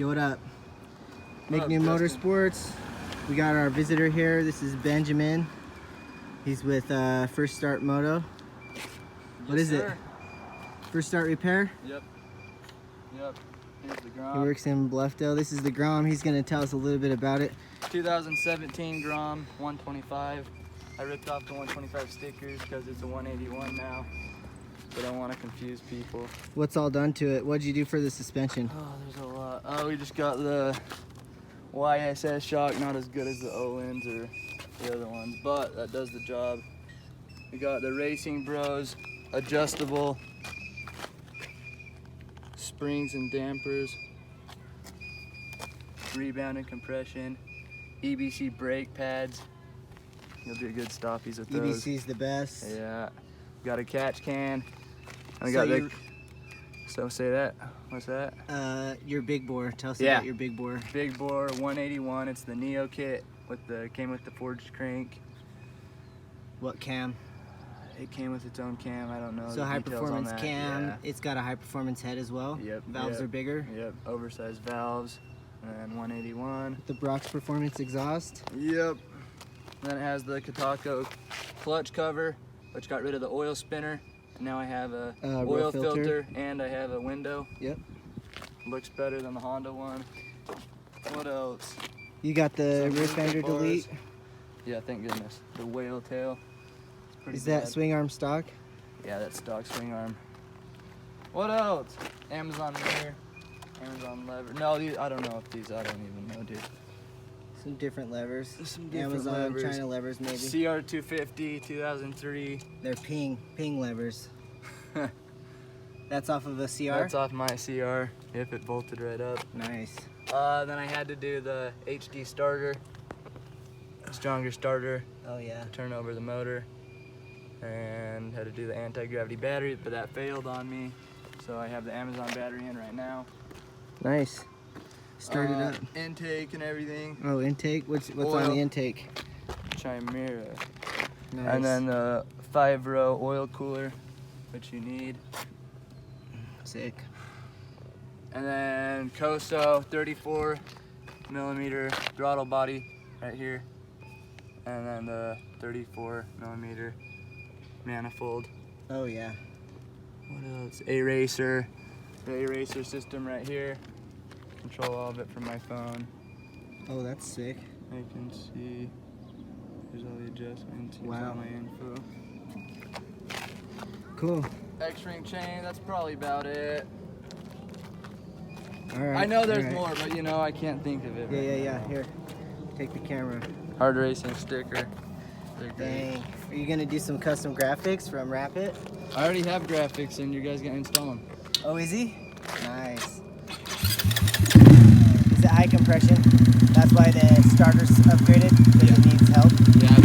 Yo, what up? Make What New up, Justin? Motorsports. We got our visitor here. This is Benjamin. He's with First Start Moto. What is it? First Start Repair? Yep. Here's the He Grom. works in Bluffdale. This is the Grom. He's going to tell us a little bit about it. 2017 Grom 125. I ripped off the 125 stickers because it's a 181 now. But I don't want to confuse people. What's all done to it? What'd you do for the suspension? Oh, there's a lot. Oh, we just got the YSS shock, not as good as the Owens or the other ones, but that does the job. We got the Racing Bros adjustable springs and dampers, rebound and compression, EBC brake pads. You'll do good stoppies with those. EBC's the best. Yeah. Got a catch can. I So got the. you're- So say that. What's that? Your big bore. Tell us Yeah. about your big bore. Big bore 181. It's the Neo kit with came with the forged crank. What cam? It came with its own cam. I don't know. So the high details on performance that. cam. Yeah. It's got a high performance head as well. Yep. Valves yep, are bigger. Yep. Oversized valves. And 181. The Brock's performance exhaust. Yep. Then it has the Katako clutch cover, which got rid of the oil spinner. And now I have a Real oil filter. filter and I have a window. Yep. Looks better than the Honda one. What else? You got the Some rear movement fender bars. delete. Yeah, thank goodness. The whale tail. It's pretty Is that bad. swing arm stock? Yeah, that's stock swing arm. What else? Amazon mirror, Amazon lever. No, these, I don't know if these, I don't even know, dude. Some different levers. Some different Amazon, levers. China levers maybe. CR250, 2003. They're ping levers. That's off of a CR? That's off my CR, if it bolted right up. Nice. Then I had to do the HD starter, stronger starter, Oh yeah. turn over the motor, and had to do the anti-gravity battery, but that failed on me. So I have the Amazon battery in right now. Nice. Start it up. Intake and everything. Oh, intake? What's on Oil. the intake? Chimera. Nice. And then the 5-row oil cooler, which you need. Sick. And then Koso 34 millimeter throttle body right here. And then the 34 millimeter manifold. Oh yeah. What else? A-Racer. The A-Racer system right here. Control all of it from my phone. Oh, that's sick. I can see there's all the adjustments. Here's Wow. all my info. Cool. X-ring chain, that's probably about it. All right. I know there's all right. more, but you know, I can't think of it. Yeah, right yeah, yeah. now. Here, take the camera. Hard racing sticker. They're great. Dang. Are you gonna do some custom graphics from Rapid? I already have graphics and you guys gonna install them. Oh, is he? Nice. Is it high compression? That's why the starter's upgraded because it needs help. Yeah,